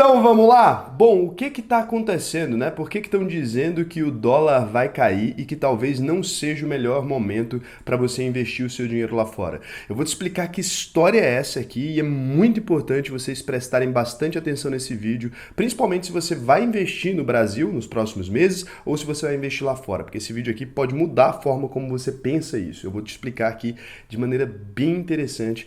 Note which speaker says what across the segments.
Speaker 1: Então vamos lá? Bom, o que está acontecendo, né? Por que estão dizendo que o dólar vai cair e que talvez não seja o melhor momento para você investir o seu dinheiro lá fora? Eu vou te explicar que história é essa aqui e é muito importante vocês prestarem bastante atenção nesse vídeo, principalmente se você vai investir no Brasil nos próximos meses ou se você vai investir lá fora, porque esse vídeo aqui pode mudar a forma como você pensa isso. Eu vou te explicar aqui de maneira bem interessante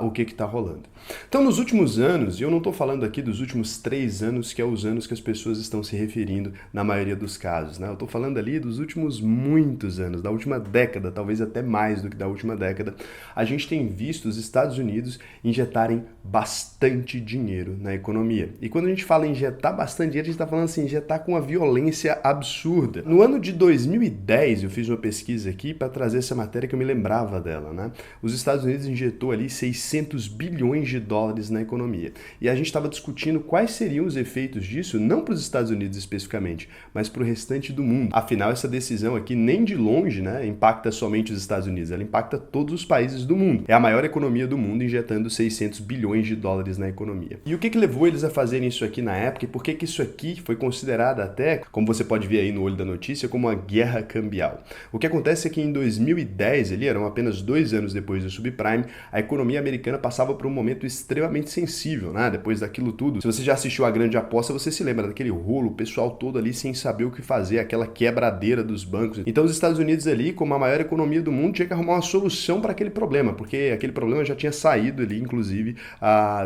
Speaker 1: o que está rolando. Então, nos últimos anos, e eu não estou falando aqui dos últimos 3 anos, que é os anos que as pessoas estão se referindo na maioria dos casos, né? Eu estou falando ali dos últimos muitos anos, da última década, talvez até mais do que da última década, a gente tem visto os Estados Unidos injetarem bastante dinheiro na economia. E quando a gente fala em injetar bastante dinheiro, a gente está falando assim, injetar com uma violência absurda. No ano de 2010, eu fiz uma pesquisa aqui para trazer essa matéria que eu me lembrava dela, né? Os Estados Unidos injetou ali 600 bilhões de dólares na economia. E a gente estava discutindo quais seriam os efeitos disso, não para os Estados Unidos especificamente, mas para o restante do mundo. Afinal, essa decisão aqui nem de longe, né, impacta somente os Estados Unidos, ela impacta todos os países do mundo. É a maior economia do mundo injetando 600 bilhões de dólares na economia. E o que levou eles a fazerem isso aqui na época e por que isso aqui foi considerado até, como você pode ver aí no olho da notícia, como uma guerra cambial? O que acontece é que em 2010, ali eram apenas 2 anos depois do subprime, a economia americana passava por um momento extremamente sensível, né? Depois daquilo tudo. Se você já assistiu A Grande Aposta, você se lembra daquele rolo, o pessoal todo ali sem saber o que fazer, aquela quebradeira dos bancos. Então os Estados Unidos ali, como a maior economia do mundo, tinha que arrumar uma solução para aquele problema, porque aquele problema já tinha saído ali, inclusive,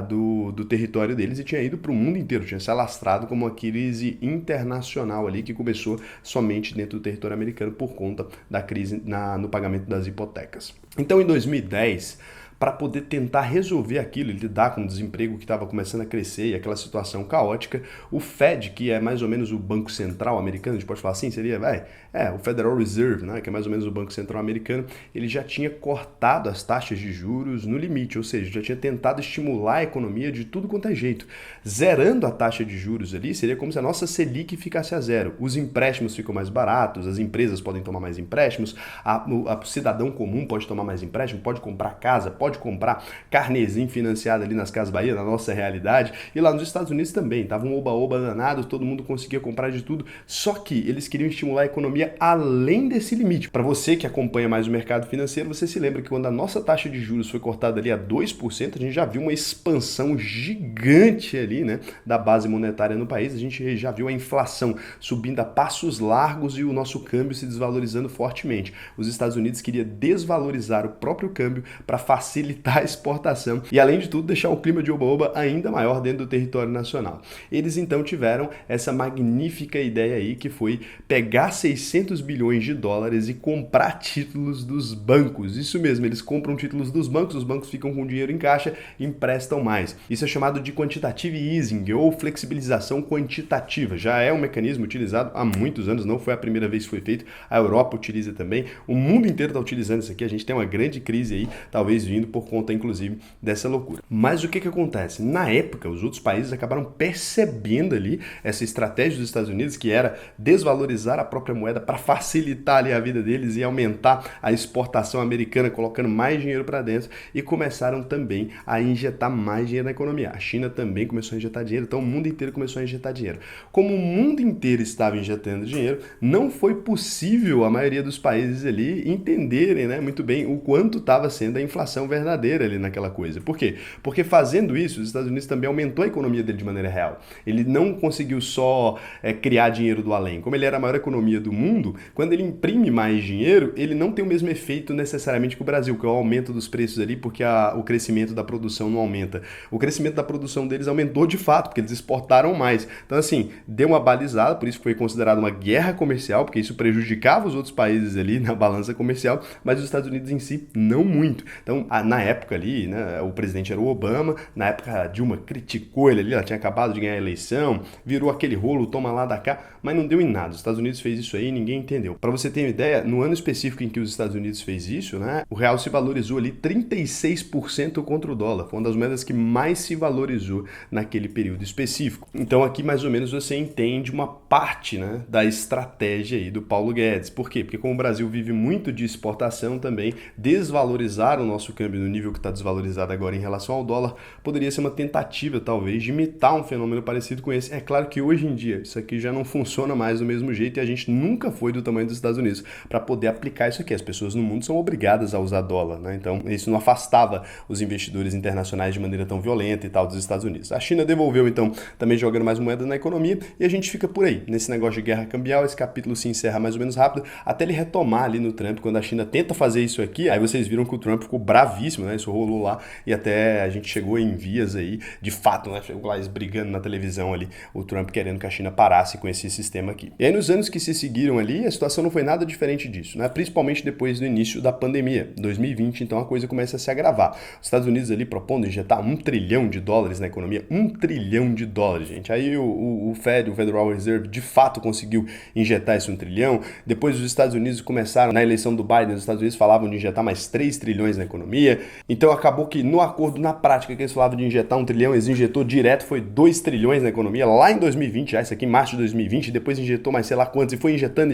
Speaker 1: do território deles e tinha ido para o mundo inteiro, tinha se alastrado como uma crise internacional ali que começou somente dentro do território americano por conta da crise no pagamento das hipotecas. Então em 2010, para poder tentar resolver aquilo, lidar com o desemprego que estava começando a crescer e aquela situação caótica, o Fed, que é mais ou menos o Banco Central americano, a gente pode falar assim, seria, o Federal Reserve, né, que é mais ou menos o Banco Central americano, ele já tinha cortado as taxas de juros no limite, ou seja, já tinha tentado estimular a economia de tudo quanto é jeito. Zerando a taxa de juros ali, seria como se a nossa Selic ficasse a zero. Os empréstimos ficam mais baratos, as empresas podem tomar mais empréstimos, o cidadão comum pode tomar mais empréstimo, pode comprar casa, pode comprar carnezinho financiado ali nas Casas Bahia, na nossa realidade, e lá nos Estados Unidos também, tava um oba-oba danado, todo mundo conseguia comprar de tudo, só que eles queriam estimular a economia além desse limite. Para você que acompanha mais o mercado financeiro, você se lembra que quando a nossa taxa de juros foi cortada ali a 2%, a gente já viu uma expansão gigante ali, né, da base monetária no país, a gente já viu a inflação subindo a passos largos e o nosso câmbio se desvalorizando fortemente. Os Estados Unidos queriam desvalorizar o próprio câmbio para facilitar a exportação e, além de tudo, deixar o clima de oba-oba ainda maior dentro do território nacional. Eles, então, tiveram essa magnífica ideia aí, que foi pegar 600 bilhões de dólares e comprar títulos dos bancos. Isso mesmo, eles compram títulos dos bancos, os bancos ficam com dinheiro em caixa e emprestam mais. Isso é chamado de quantitative easing, ou flexibilização quantitativa. Já é um mecanismo utilizado há muitos anos, não foi a primeira vez que foi feito, a Europa utiliza também, o mundo inteiro está utilizando isso aqui, a gente tem uma grande crise aí, talvez vindo por conta, inclusive, dessa loucura. Mas o que acontece? Na época, os outros países acabaram percebendo ali essa estratégia dos Estados Unidos, que era desvalorizar a própria moeda para facilitar ali a vida deles e aumentar a exportação americana, colocando mais dinheiro para dentro, e começaram também a injetar mais dinheiro na economia. A China também começou a injetar dinheiro, então o mundo inteiro começou a injetar dinheiro. Como o mundo inteiro estava injetando dinheiro, não foi possível a maioria dos países ali entenderem, né, muito bem o quanto estava sendo a inflação verdadeira ali naquela coisa. Por quê? Porque fazendo isso, os Estados Unidos também aumentou a economia dele de maneira real. Ele não conseguiu só criar dinheiro do além. Como ele era a maior economia do mundo, quando ele imprime mais dinheiro, ele não tem o mesmo efeito necessariamente que o Brasil, que é o aumento dos preços ali, porque o crescimento da produção não aumenta. O crescimento da produção deles aumentou de fato, porque eles exportaram mais. Então, assim, deu uma balizada, por isso foi considerado uma guerra comercial, porque isso prejudicava os outros países ali na balança comercial, mas os Estados Unidos em si não muito. Então, na época ali, né, o presidente era o Obama, na época a Dilma criticou ele ali, ela tinha acabado de ganhar a eleição, virou aquele rolo, toma lá da cá, mas não deu em nada. Os Estados Unidos fez isso aí e ninguém entendeu. Para você ter uma ideia, no ano específico em que os Estados Unidos fez isso, né, o real se valorizou ali 36% contra o dólar. Foi uma das moedas que mais se valorizou naquele período específico. Então aqui mais ou menos você entende uma parte, né, da estratégia aí do Paulo Guedes. Por quê? Porque como o Brasil vive muito de exportação também, desvalorizar o nosso câmbio câmbio no nível que está desvalorizado agora em relação ao dólar, poderia ser uma tentativa, talvez, de imitar um fenômeno parecido com esse. É claro que hoje em dia isso aqui já não funciona mais do mesmo jeito e a gente nunca foi do tamanho dos Estados Unidos para poder aplicar isso aqui. As pessoas no mundo são obrigadas a usar dólar, né? Então isso não afastava os investidores internacionais de maneira tão violenta e tal dos Estados Unidos. A China devolveu, então, também jogando mais moeda na economia e a gente fica por aí, nesse negócio de guerra cambial. Esse capítulo se encerra mais ou menos rápido, até ele retomar ali no Trump, quando a China tenta fazer isso aqui, aí vocês viram que o Trump ficou bravíssimo, né? Isso rolou lá e até a gente chegou em vias aí, de fato, né? Chegou lá brigando na televisão ali, o Trump querendo que a China parasse com esse sistema aqui. E aí nos anos que se seguiram ali, a situação não foi nada diferente disso, né? Principalmente depois do início da pandemia, 2020, então a coisa começa a se agravar. Os Estados Unidos ali propondo injetar $1 trilhão na economia, $1 trilhão, gente. Aí o Federal Reserve, de fato conseguiu injetar esse 1 trilhão. Depois os Estados Unidos começaram, na eleição do Biden, os Estados Unidos falavam de injetar mais 3 trilhões na economia. Então acabou que no acordo, na prática, que eles falavam de injetar 1 trilhão, eles injetou direto, foi 2 trilhões na economia, lá em 2020, já isso aqui em março de 2020, depois injetou mais sei lá quantos e foi injetando.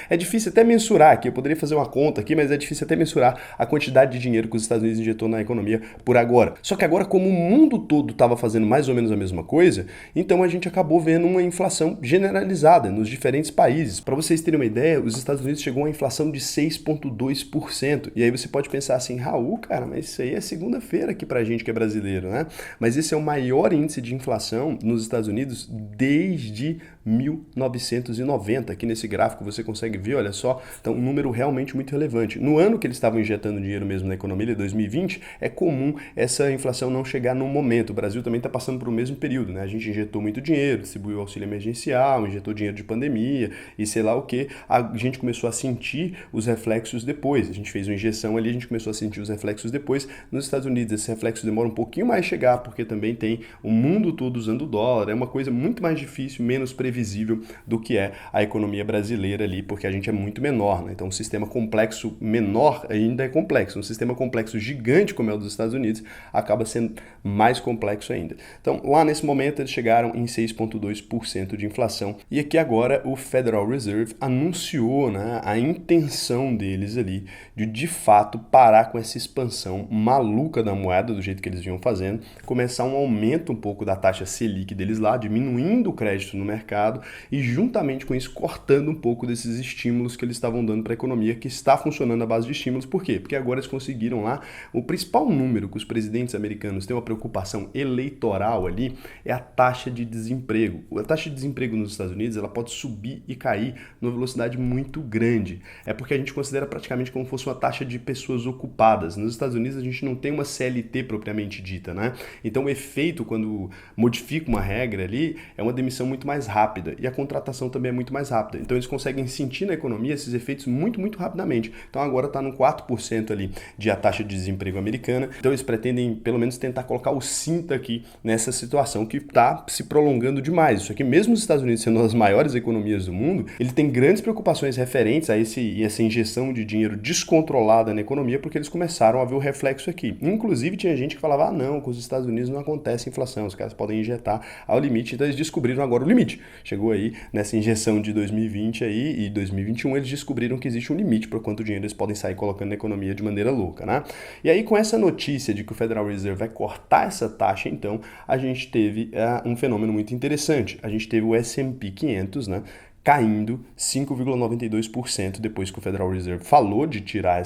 Speaker 1: É difícil até mensurar aqui, eu poderia fazer uma conta aqui, mas é difícil até mensurar a quantidade de dinheiro que os Estados Unidos injetou na economia por agora. Só que agora, como o mundo todo estava fazendo mais ou menos a mesma coisa, então a gente acabou vendo uma inflação generalizada nos diferentes países. Para vocês terem uma ideia, os Estados Unidos chegou a uma inflação de 6,2%. E aí você pode pensar assim, Raul, cara, mas isso aí é segunda-feira aqui pra gente que é brasileiro, né? Mas esse é o maior índice de inflação nos Estados Unidos desde 1990. Aqui nesse gráfico você consegue ver, olha só, então um número realmente muito relevante. No ano que eles estavam injetando dinheiro mesmo na economia, de 2020, é comum essa inflação não chegar no momento. O Brasil também está passando por o mesmo período, né? A gente injetou muito dinheiro, distribuiu auxílio emergencial, injetou dinheiro de pandemia e sei lá o que. A gente começou a sentir os reflexos depois. A gente fez uma injeção ali, a gente começou a sentir os reflexos depois. Nos Estados Unidos, esse reflexo demora um pouquinho mais a chegar, porque também tem o mundo todo usando o dólar. É uma coisa muito mais difícil, menos previsível do que é a economia brasileira ali, porque a gente é muito menor, né? Então, um sistema complexo menor ainda é complexo. Um sistema complexo gigante como é o dos Estados Unidos acaba sendo mais complexo ainda. Então, lá nesse momento, eles chegaram em 6,2% de inflação. E aqui agora o Federal Reserve anunciou, né, a intenção deles ali de fato parar com essa expansão maluca da moeda, do jeito que eles vinham fazendo, começar um aumento um pouco da taxa Selic deles lá, diminuindo o crédito no mercado e juntamente com isso cortando um pouco desses estímulos que eles estavam dando para a economia, que está funcionando à base de estímulos. Por quê? Porque agora eles conseguiram lá, o principal número que os presidentes americanos têm uma preocupação eleitoral ali é a taxa de desemprego. A taxa de desemprego nos Estados Unidos, ela pode subir e cair numa velocidade muito grande. É porque a gente considera praticamente como se fosse uma taxa de pessoas ocupadas. Nos Estados Unidos a gente não tem uma CLT propriamente dita, né? Então o efeito quando modifica uma regra ali é uma demissão muito mais rápida e a contratação também é muito mais rápida. Então eles conseguem sentir na economia esses efeitos muito, muito rapidamente. Então agora está no 4% ali de a taxa de desemprego americana. Então eles pretendem pelo menos tentar colocar o cinto aqui nessa situação que está se prolongando demais. Isso aqui, mesmo os Estados Unidos sendo uma das maiores economias do mundo, ele tem grandes preocupações referentes a essa injeção de dinheiro descontrolada na economia, porque eles começaram a ver o reflexo aqui. Inclusive tinha gente que falava, não, com os Estados Unidos não acontece inflação, os caras podem injetar ao limite. Então eles descobriram agora o limite. Chegou aí nessa injeção de 2020 aí e 2021, eles descobriram que existe um limite para quanto dinheiro eles podem sair colocando na economia de maneira louca, né? E aí com essa notícia de que o Federal Reserve vai cortar essa taxa, então, a gente teve um fenômeno muito interessante. A gente teve o S&P 500, né, caindo 5,92% depois que o Federal Reserve falou de tirar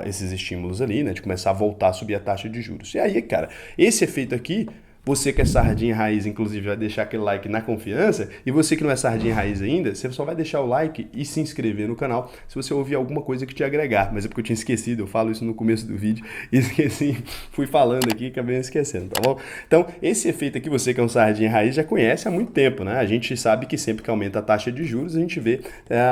Speaker 1: esses estímulos ali, né, de começar a voltar a subir a taxa de juros. E aí, cara, esse efeito aqui, você que é sardinha raiz, inclusive, vai deixar aquele like na confiança. E você que não é sardinha raiz ainda, você só vai deixar o like e se inscrever no canal se você ouvir alguma coisa que te agregar. Mas é porque eu tinha esquecido, eu falo isso no começo do vídeo. Esqueci, fui falando aqui e acabei esquecendo, tá bom? Então, esse efeito aqui, você que é um sardinha raiz já conhece há muito tempo, né? A gente sabe que sempre que aumenta a taxa de juros, a gente vê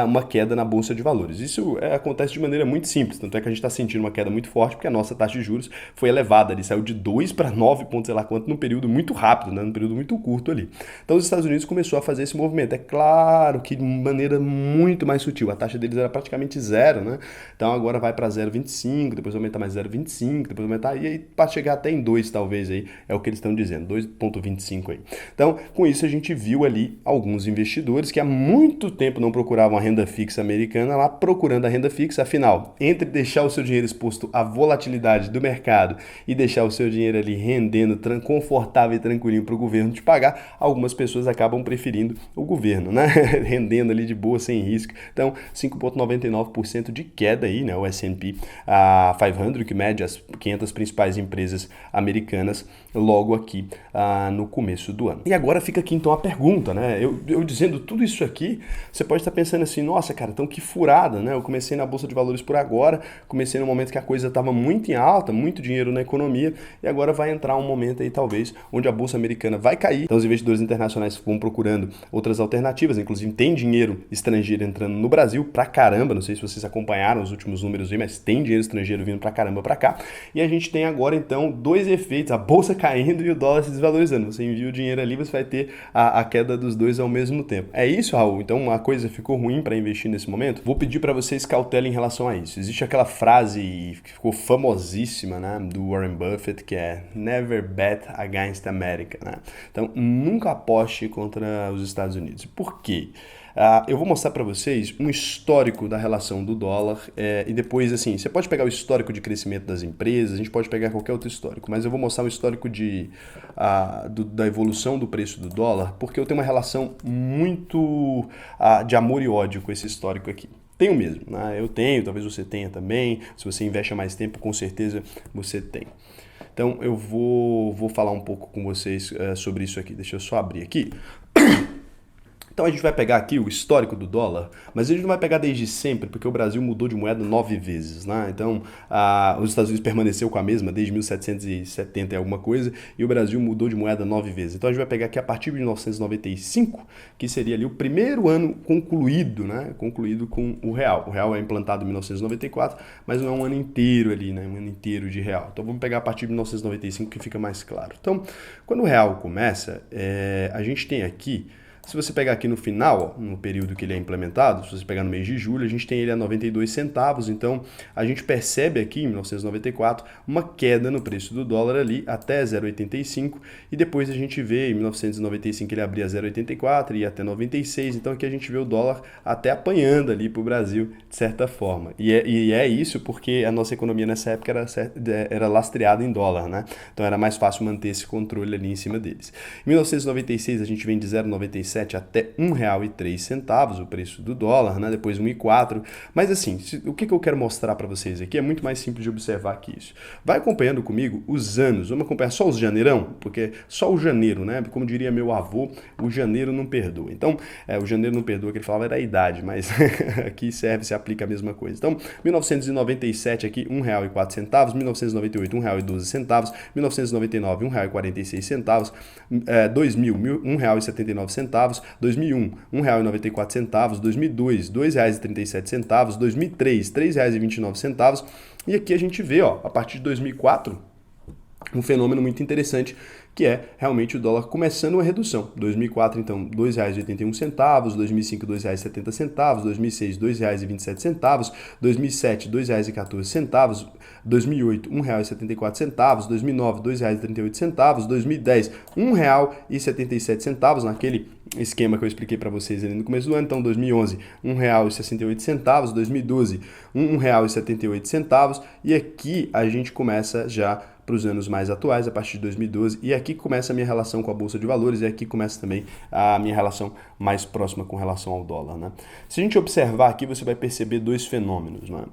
Speaker 1: uma queda na Bolsa de Valores. Isso acontece de maneira muito simples, tanto é que a gente está sentindo uma queda muito forte, porque a nossa taxa de juros foi elevada. Ele saiu de 2 para 9 pontos, sei lá quanto, num período período muito rápido, né? Num período muito curto ali. Então os Estados Unidos começou a fazer esse movimento. É claro que de maneira muito mais sutil. A taxa deles era praticamente zero, né? Então agora vai para 0,25, depois aumenta mais 0,25, depois aumentar, e aí para chegar até em 2 talvez aí, é o que eles estão dizendo, 2,25 aí. Então, com isso a gente viu ali alguns investidores que há muito tempo não procuravam a renda fixa americana lá procurando a renda fixa, afinal, entre deixar o seu dinheiro exposto à volatilidade do mercado e deixar o seu dinheiro ali rendendo confortável e tranquilinho para o governo te pagar, algumas pessoas acabam preferindo o governo, né? Rendendo ali de boa, sem risco. Então, 5,99% de queda aí, né? O S&P 500, que mede as 500 principais empresas americanas logo aqui no começo do ano. E agora fica aqui então a pergunta, né? Eu dizendo tudo isso aqui, você pode estar pensando assim, nossa, cara, então que furada, né? Eu comecei na Bolsa de Valores por agora, comecei no momento que a coisa estava muito em alta, muito dinheiro na economia, e agora vai entrar um momento aí, talvez, onde a Bolsa americana vai cair. Então os investidores internacionais vão procurando outras alternativas, inclusive tem dinheiro estrangeiro entrando no Brasil pra caramba, não sei se vocês acompanharam os últimos números aí, mas tem dinheiro estrangeiro vindo pra caramba pra cá. E a gente tem agora então dois efeitos, a bolsa caindo e o dólar se desvalorizando. Você envia o dinheiro ali, você vai ter a queda dos dois ao mesmo tempo. É isso, Raul? Então a coisa ficou ruim para investir nesse momento? Vou pedir para vocês cautela em relação a isso. Existe aquela frase que ficou famosíssima, né, do Warren Buffett, que é Never bet against America, né? Então nunca aposte contra os Estados Unidos. Por quê? Eu vou mostrar para vocês um histórico da relação do dólar e depois, assim, você pode pegar o histórico de crescimento das empresas, a gente pode pegar qualquer outro histórico, mas eu vou mostrar um histórico da evolução do preço do dólar, porque eu tenho uma relação muito de amor e ódio com esse histórico aqui. Tenho mesmo, né? Eu tenho, talvez você tenha também, se você investe há mais tempo, com certeza você tem. Então eu vou falar um pouco com vocês sobre isso aqui, deixa eu só abrir aqui. Então a gente vai pegar aqui o histórico do dólar, mas a gente não vai pegar desde sempre, porque o Brasil mudou de moeda 9 vezes, né? Então os Estados Unidos permaneceu com a mesma desde 1770 e alguma coisa, e o Brasil mudou de moeda 9 vezes. Então a gente vai pegar aqui a partir de 1995, que seria ali o primeiro ano concluído, né? Concluído com o real. O real é implantado em 1994, mas não é um ano inteiro ali, né? Um ano inteiro de real. Então vamos pegar a partir de 1995 que fica mais claro. Então, quando o real começa, a gente tem aqui. Se você pegar aqui no final, ó, no período que ele é implementado, se você pegar no mês de julho, a gente tem ele a 92 centavos, então a gente percebe aqui em 1994 uma queda no preço do dólar ali até 0,85 e depois a gente vê em 1995 ele abria 0,84 e ia até 96, então aqui a gente vê o dólar até apanhando ali para o Brasil de certa forma. E é isso porque a nossa economia nessa época era lastreada em dólar, né? Então era mais fácil manter esse controle ali em cima deles. Em 1996 a gente vem de 0,96 até R$ 1,03 o preço do dólar, né? Depois 1,04. Mas assim, o que eu quero mostrar para vocês aqui é muito mais simples de observar que isso. Vai acompanhando comigo os anos, vamos acompanhar só os janeirão, porque só o janeiro, né? Como diria meu avô, o janeiro não perdoa. Então, o janeiro não perdoa, que ele falava era a idade, mas aqui se aplica a mesma coisa. Então, 1997 aqui, R$ 1,04, 1998, R$ 1,12, 1999, R$ 1,46, 2000, R$ 1,79, 2001, R$ 1,94, 2002, R$ 2,37, 2003, R$ 3,29 e aqui a gente vê, ó, a partir de 2004, um fenômeno muito interessante que é realmente o dólar começando uma redução. 2004, então, R$ 2,81, 2005, R$ 2,70, 2006, R$ 2,27, 2007, R$ 2,14, 2008, R$ 1,74, 2009, R$ 2,38, 2010, R$ 1,77, naquele esquema que eu expliquei para vocês ali no começo do ano. Então, 2011, R$ 1,68, 2012, R$ 1,78 e aqui a gente começa já para os anos mais atuais, a partir de 2012, e aqui começa a minha relação com a Bolsa de Valores, e aqui começa também a minha relação mais próxima com relação ao dólar, né? Se a gente observar aqui, você vai perceber dois fenômenos, né?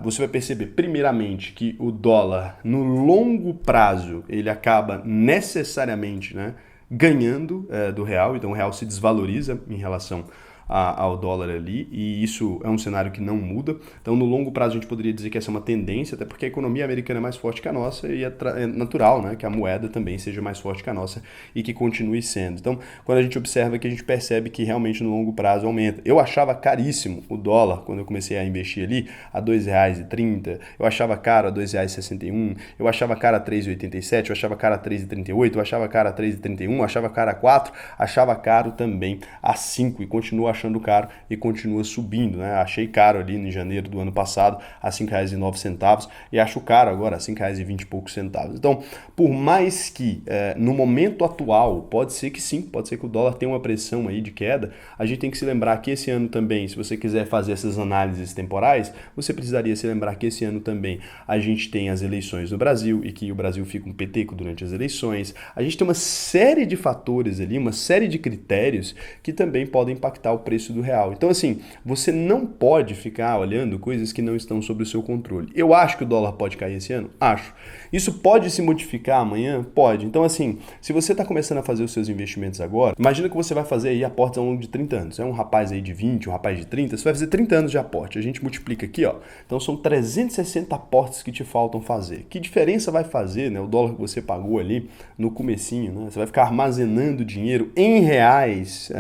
Speaker 1: Você vai perceber, primeiramente, que o dólar, no longo prazo, ele acaba necessariamente, né, ganhando do real, então o real se desvaloriza em relação ao dólar ali, e isso é um cenário que não muda. Então, no longo prazo, a gente poderia dizer que essa é uma tendência, até porque a economia americana é mais forte que a nossa e é natural, né, que a moeda também seja mais forte que a nossa e que continue sendo. Então, quando a gente observa que a gente percebe que realmente no longo prazo aumenta. Eu achava caríssimo o dólar quando eu comecei a investir ali a R$ 2,30, eu achava caro a R$ 2,61, eu achava caro a R$ 3,87, eu achava caro a R$ 3,38, eu achava caro a R$ 3,31, eu achava caro a 4, achava caro também a 5 e continuo achando caro e continua subindo, né? Achei caro ali em janeiro do ano passado a R$ 5,09 e acho caro agora a R$ 5,20 e poucos centavos. Então, por mais que no momento atual, pode ser que sim, pode ser que o dólar tenha uma pressão aí de queda, a gente tem que se lembrar que esse ano também, se você quiser fazer essas análises temporais, você precisaria se lembrar que esse ano também a gente tem as eleições no Brasil e que o Brasil fica um peteco durante as eleições. A gente tem uma série de fatores ali, uma série de critérios que também podem impactar o preço do real. Então, assim, você não pode ficar olhando coisas que não estão sob o seu controle. Eu acho que o dólar pode cair esse ano? Acho. Isso pode se modificar amanhã? Pode. Então, assim, se você está começando a fazer os seus investimentos agora, imagina que você vai fazer aí aportes ao longo de 30 anos. É um rapaz aí de 20, um rapaz de 30, você vai fazer 30 anos de aporte. A gente multiplica aqui, ó. Então, são 360 aportes que te faltam fazer. Que diferença vai fazer, né, o dólar que você pagou ali no comecinho, né? Você vai ficar armazenando dinheiro em reais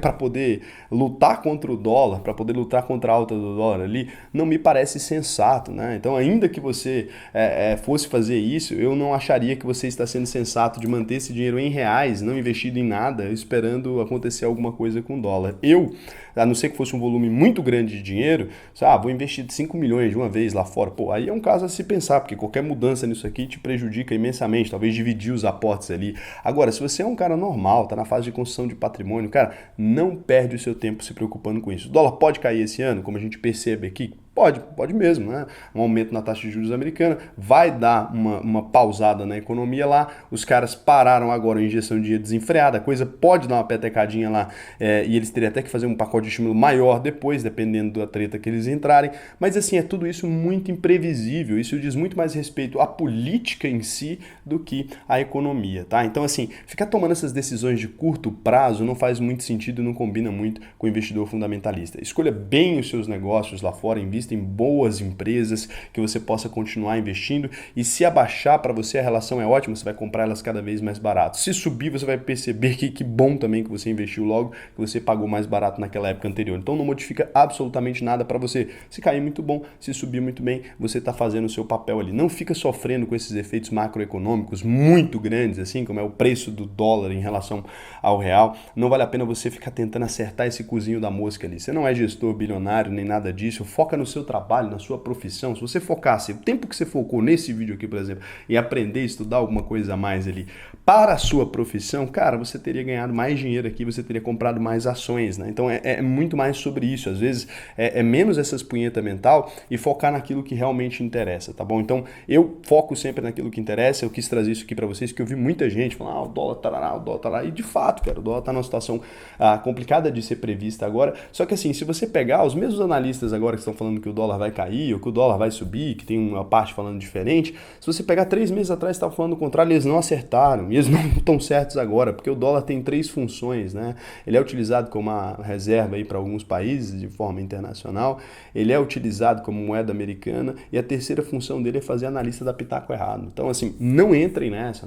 Speaker 1: para poder lutar contra o dólar, para poder lutar contra a alta do dólar ali, não me parece sensato, né? Então, ainda que você fosse fazer isso, eu não acharia que você está sendo sensato de manter esse dinheiro em reais, não investido em nada, esperando acontecer alguma coisa com o dólar. Eu, a não ser que fosse um volume muito grande de dinheiro, vou investir 5 milhões de uma vez lá fora, pô, aí é um caso a se pensar, porque qualquer mudança nisso aqui te prejudica imensamente, talvez dividir os aportes ali. Agora, se você é um cara normal, tá na fase de construção de patrimônio, cara, não perde o seu tempo se preocupando com isso. O dólar pode cair esse ano, como a gente percebe aqui? Pode mesmo, né? Um aumento na taxa de juros americana vai dar uma pausada na economia lá. Os caras pararam agora a injeção de dinheiro desenfreada, a coisa pode dar uma petecadinha lá e eles teriam até que fazer um pacote de estímulo maior depois, dependendo da treta que eles entrarem. Mas assim, é tudo isso muito imprevisível. Isso diz muito mais respeito à política em si do que à economia, tá? Então assim, ficar tomando essas decisões de curto prazo não faz muito sentido, não combina muito com o investidor fundamentalista. Escolha bem os seus negócios lá fora, invista em boas empresas que você possa continuar investindo e se abaixar para você a relação é ótima, você vai comprar elas cada vez mais barato. Se subir, você vai perceber que bom também que você investiu logo, que você pagou mais barato naquela época anterior. Então não modifica absolutamente nada para você. Se cair muito bom, se subir muito bem, você está fazendo o seu papel ali. Não fica sofrendo com esses efeitos macroeconômicos muito grandes, assim como é o preço do dólar em relação ao real. Não vale a pena você ficar tentando acertar esse cozinho da mosca ali. Você não é gestor bilionário nem nada disso. Foca no seu trabalho, na sua profissão. Se você focasse o tempo que você focou nesse vídeo aqui, por exemplo, e aprender a estudar alguma coisa a mais ali para a sua profissão, cara, você teria ganhado mais dinheiro aqui, você teria comprado mais ações, né? Então é muito mais sobre isso. Às vezes é menos essas punheta mental e focar naquilo que realmente interessa, tá bom? Então eu foco sempre naquilo que interessa. Eu quis trazer isso aqui para vocês, que eu vi muita gente falando, o dólar tá lá, o dólar tá lá. E de fato, cara, o dólar tá numa situação complicada de ser prevista agora. Só que assim, se você pegar os mesmos analistas agora que estão falando que o dólar vai cair ou que o dólar vai subir, que tem uma parte falando diferente, se você pegar 3 meses atrás estava falando o contrário, eles não acertaram e eles não estão certos agora, porque o dólar tem 3 funções, né? Ele é utilizado como uma reserva aí para alguns países de forma internacional, ele é utilizado como moeda americana e a terceira função dele é fazer analista dar pitaco errado. Então assim, não entrem nessa,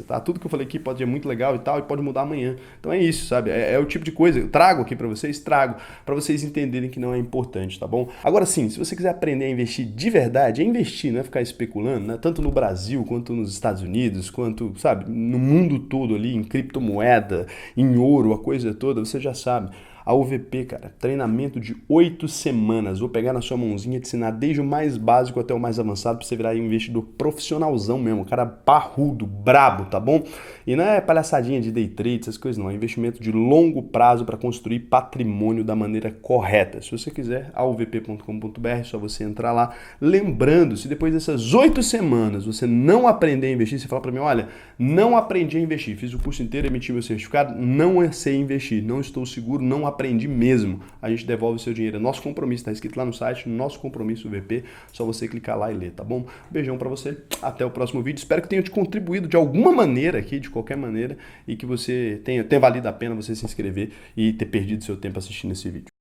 Speaker 1: tá? Tudo que eu falei aqui pode ser muito legal e tal e pode mudar amanhã. Então é isso, sabe? É o tipo de coisa, eu trago aqui para vocês, para vocês entenderem que não é importante, tá bom? Agora sim, se você quiser aprender a investir de verdade, é investir, não é ficar especulando, né? Tanto no Brasil, quanto nos Estados Unidos, quanto, sabe, no mundo todo ali, em criptomoeda, em ouro, a coisa toda, você já sabe. A UVP, cara, treinamento de 8 semanas. Vou pegar na sua mãozinha e te ensinar desde o mais básico até o mais avançado pra você virar um investidor profissionalzão mesmo, cara parrudo, brabo, tá bom? E não é palhaçadinha de day trade, essas coisas não. É investimento de longo prazo para construir patrimônio da maneira correta. Se você quiser, auvp.com.br, é só você entrar lá. Lembrando, se depois dessas 8 semanas você não aprender a investir, você fala para mim, olha, não aprendi a investir, fiz o curso inteiro, emiti meu certificado, não sei investir, não estou seguro, não aprendi mesmo, a gente devolve o seu dinheiro. É nosso compromisso, está escrito lá no site, nosso compromisso VP, só você clicar lá e ler, tá bom? Beijão pra você, até o próximo vídeo. Espero que tenha te contribuído de alguma maneira aqui, de qualquer maneira, e que você tenha valido a pena você se inscrever e ter perdido seu tempo assistindo esse vídeo.